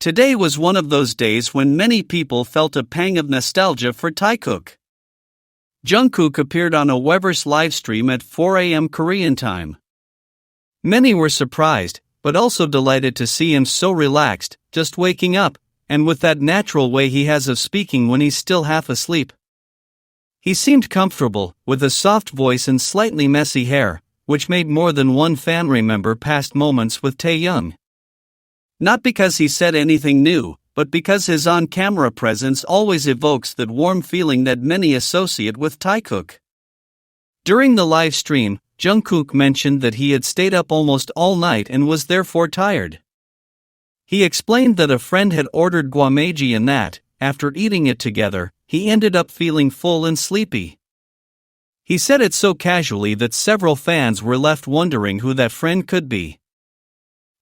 Today was one of those days when many people felt a pang of nostalgia for Taekook. Jungkook appeared on a Weverse livestream at 4 a.m. Korean time. Many were surprised, but also delighted to see him so relaxed, just waking up, and with that natural way he has of speaking when he's still half asleep. He seemed comfortable, with a soft voice and slightly messy hair, which made more than one fan remember past moments with Taehyung. Not because he said anything new, but because his on-camera presence always evokes that warm feeling that many associate with Taekook. During the live stream, Jungkook mentioned that he had stayed up almost all night and was therefore tired. He explained that a friend had ordered gwameji and that, after eating it together, he ended up feeling full and sleepy. He said it so casually that several fans were left wondering who that friend could be.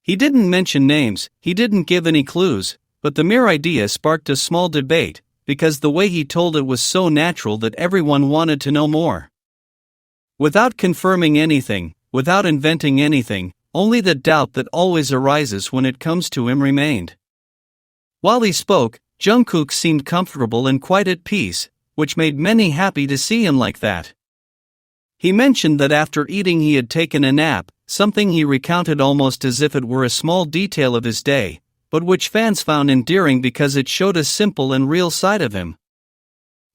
He didn't mention names, he didn't give any clues, but the mere idea sparked a small debate, because the way he told it was so natural that everyone wanted to know more. Without confirming anything, without inventing anything, only the doubt that always arises when it comes to him remained. While he spoke, Jungkook seemed comfortable and quite at peace, which made many happy to see him like that. He mentioned that after eating he had taken a nap, something he recounted almost as if it were a small detail of his day, but which fans found endearing because it showed a simple and real side of him.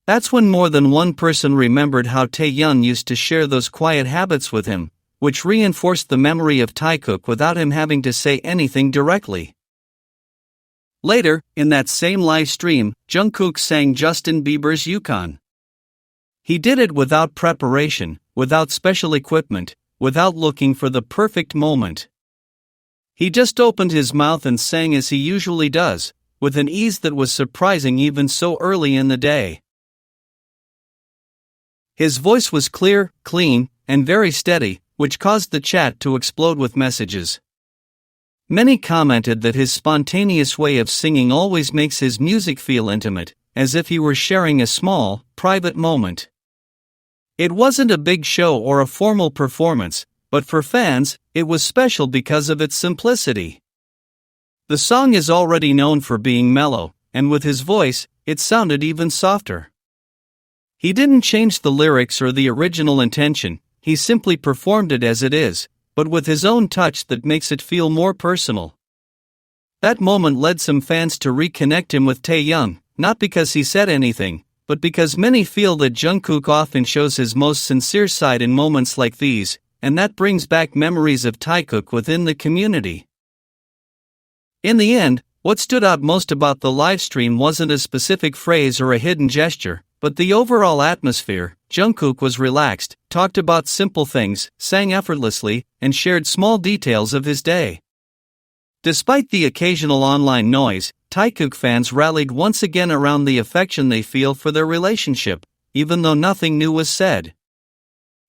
That's when more than one person remembered how Taehyung used to share those quiet habits with him, which reinforced the memory of Taekook without him having to say anything directly. Later, in that same live stream, Jungkook sang Justin Bieber's Yukon. He did it without preparation, without special equipment, without looking for the perfect moment. He just opened his mouth and sang as he usually does, with an ease that was surprising even so early in the day. His voice was clear, clean, and very steady, which caused the chat to explode with messages. Many commented that his spontaneous way of singing always makes his music feel intimate, as if he were sharing a small, private moment. It wasn't a big show or a formal performance, but for fans, it was special because of its simplicity. The song is already known for being mellow, and with his voice, it sounded even softer. He didn't change the lyrics or the original intention, he simply performed it as it is, but with his own touch that makes it feel more personal. That moment led some fans to reconnect him with Taehyung, not because he said anything, but because many feel that Jungkook often shows his most sincere side in moments like these, and that brings back memories of Taekook within the community. In the end, what stood out most about the livestream wasn't a specific phrase or a hidden gesture, but the overall atmosphere. Jungkook was relaxed, talked about simple things, sang effortlessly, and shared small details of his day. Despite the occasional online noise, Taekook fans rallied once again around the affection they feel for their relationship, even though nothing new was said.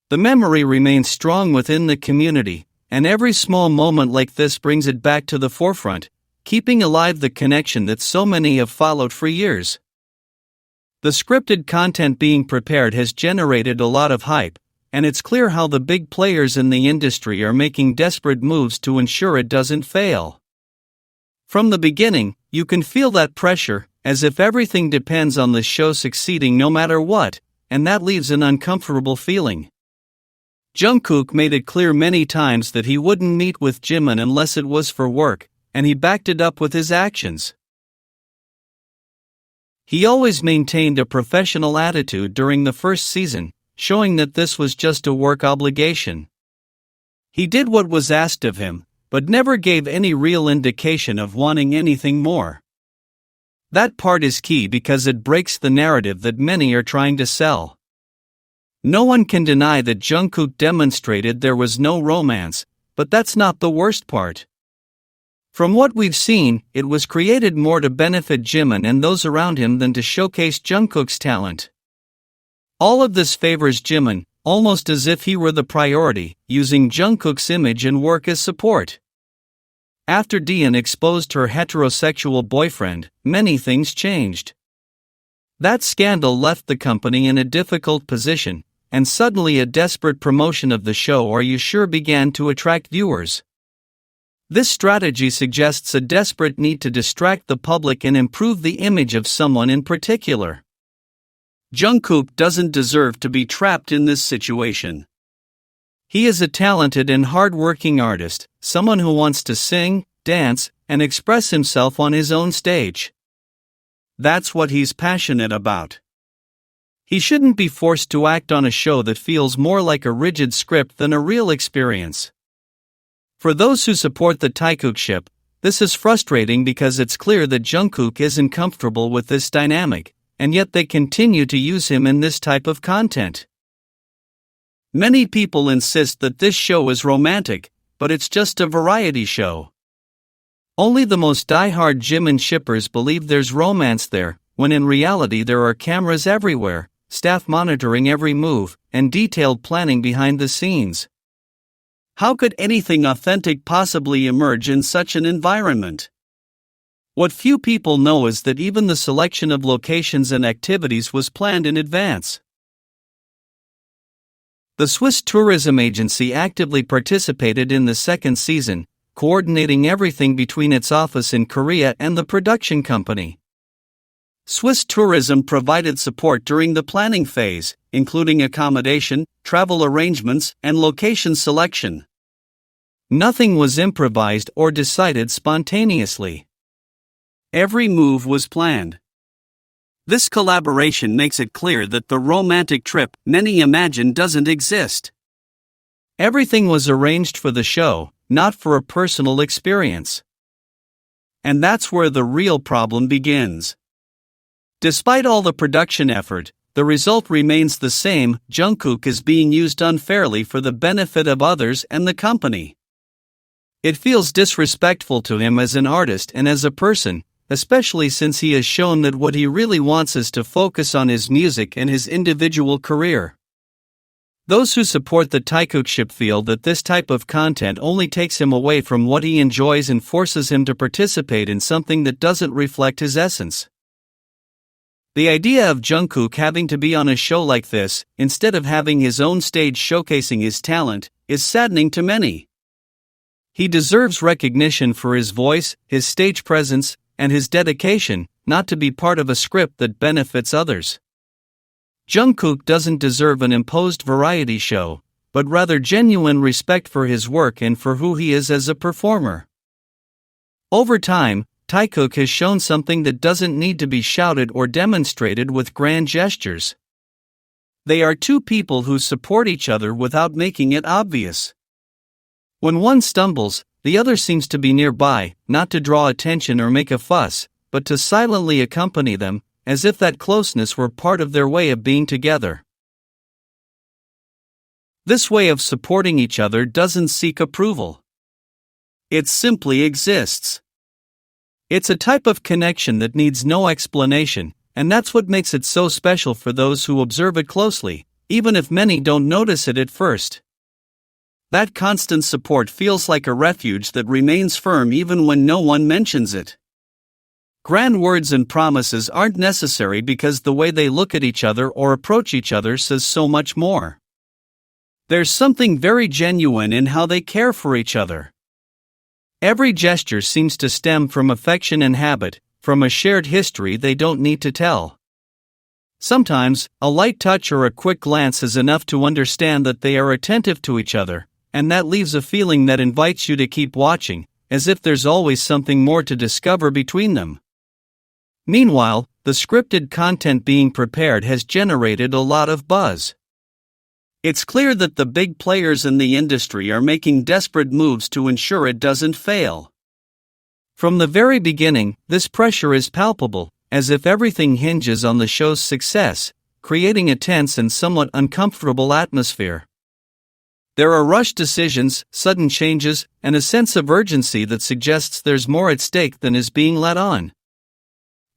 The memory remains strong within the community, and every small moment like this brings it back to the forefront, keeping alive the connection that so many have followed for years. The scripted content being prepared has generated a lot of hype, and it's clear how the big players in the industry are making desperate moves to ensure it doesn't fail. From the beginning, you can feel that pressure, as if everything depends on the show succeeding no matter what, and that leaves an uncomfortable feeling. Jungkook made it clear many times that he wouldn't meet with Jimin unless it was for work, and he backed it up with his actions. He always maintained a professional attitude during the first season, showing that this was just a work obligation. He did what was asked of him, but never gave any real indication of wanting anything more. That part is key because it breaks the narrative that many are trying to sell. No one can deny that Jungkook demonstrated there was no romance, but that's not the worst part. From what we've seen, it was created more to benefit Jimin and those around him than to showcase Jungkook's talent. All of this favors Jimin, almost as if he were the priority, using Jungkook's image and work as support. After Dion exposed her heterosexual boyfriend, many things changed. That scandal left the company in a difficult position, and suddenly a desperate promotion of the show Are You Sure began to attract viewers. This strategy suggests a desperate need to distract the public and improve the image of someone in particular. Jungkook doesn't deserve to be trapped in this situation. He is a talented and hard-working artist, someone who wants to sing, dance, and express himself on his own stage. That's what he's passionate about. He shouldn't be forced to act on a show that feels more like a rigid script than a real experience. For those who support the Taekook ship, this is frustrating because it's clear that Jungkook isn't comfortable with this dynamic, and yet they continue to use him in this type of content. Many people insist that this show is romantic, but it's just a variety show. Only the most die-hard Jimin shippers believe there's romance there, when in reality there are cameras everywhere, staff monitoring every move, and detailed planning behind the scenes. How could anything authentic possibly emerge in such an environment? What few people know is that even the selection of locations and activities was planned in advance. The Swiss tourism agency actively participated in the second season, coordinating everything between its office in Korea and the production company. Swiss tourism provided support during the planning phase, including accommodation, travel arrangements, and location selection. Nothing was improvised or decided spontaneously. Every move was planned. This collaboration makes it clear that the romantic trip many imagine doesn't exist. Everything was arranged for the show, not for a personal experience. And that's where the real problem begins. Despite all the production effort, the result remains the same: Jungkook is being used unfairly for the benefit of others and the company. It feels disrespectful to him as an artist and as a person, especially since he has shown that what he really wants is to focus on his music and his individual career. Those who support the Taekook ship feel that this type of content only takes him away from what he enjoys and forces him to participate in something that doesn't reflect his essence. The idea of Jungkook having to be on a show like this, instead of having his own stage showcasing his talent, is saddening to many. He deserves recognition for his voice, his stage presence, and his dedication, not to be part of a script that benefits others. Jungkook doesn't deserve an imposed variety show, but rather genuine respect for his work and for who he is as a performer. Over time, Taekook has shown something that doesn't need to be shouted or demonstrated with grand gestures. They are two people who support each other without making it obvious. When one stumbles, the other seems to be nearby, not to draw attention or make a fuss, but to silently accompany them, as if that closeness were part of their way of being together. This way of supporting each other doesn't seek approval. It simply exists. It's a type of connection that needs no explanation, and that's what makes it so special for those who observe it closely, even if many don't notice it at first. That constant support feels like a refuge that remains firm even when no one mentions it. Grand words and promises aren't necessary because the way they look at each other or approach each other says so much more. There's something very genuine in how they care for each other. Every gesture seems to stem from affection and habit, from a shared history they don't need to tell. Sometimes, a light touch or a quick glance is enough to understand that they are attentive to each other, and that leaves a feeling that invites you to keep watching, as if there's always something more to discover between them. Meanwhile, the scripted content being prepared has generated a lot of buzz. It's clear that the big players in the industry are making desperate moves to ensure it doesn't fail. From the very beginning, this pressure is palpable, as if everything hinges on the show's success, creating a tense and somewhat uncomfortable atmosphere. There are rushed decisions, sudden changes, and a sense of urgency that suggests there's more at stake than is being let on.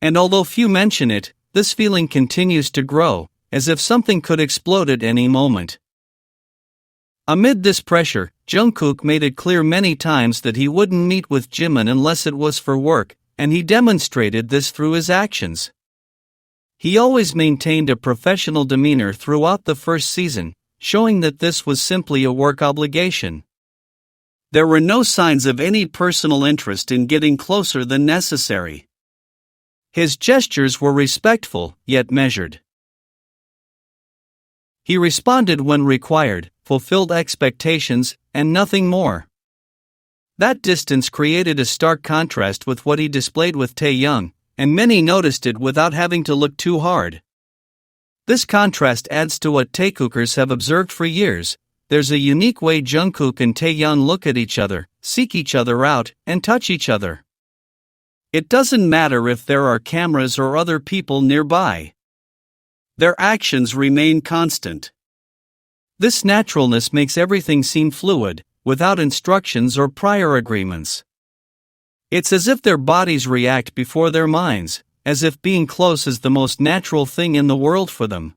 And although few mention it, this feeling continues to grow, as if something could explode at any moment. Amid this pressure, Jungkook made it clear many times that he wouldn't meet with Jimin unless it was for work, and he demonstrated this through his actions. He always maintained a professional demeanor throughout the first season, showing that this was simply a work obligation. There were no signs of any personal interest in getting closer than necessary. His gestures were respectful, yet measured. He responded when required, fulfilled expectations, and nothing more. That distance created a stark contrast with what he displayed with Taehyung, and many noticed it without having to look too hard. This contrast adds to what Taekookers have observed for years. There's a unique way Jungkook and Taehyung look at each other, seek each other out, and touch each other. It doesn't matter if there are cameras or other people nearby. Their actions remain constant. This naturalness makes everything seem fluid, without instructions or prior agreements. It's as if their bodies react before their minds, as if being close is the most natural thing in the world for them.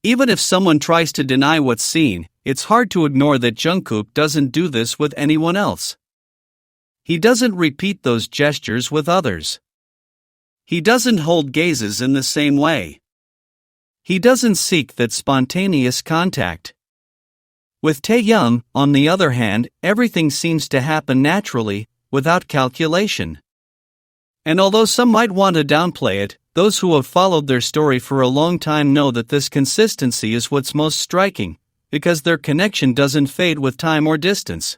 Even if someone tries to deny what's seen, it's hard to ignore that Jungkook doesn't do this with anyone else. He doesn't repeat those gestures with others. He doesn't hold gazes in the same way. He doesn't seek that spontaneous contact. With Taehyung, on the other hand, everything seems to happen naturally, without calculation. And although some might want to downplay it, those who have followed their story for a long time know that this consistency is what's most striking, because their connection doesn't fade with time or distance.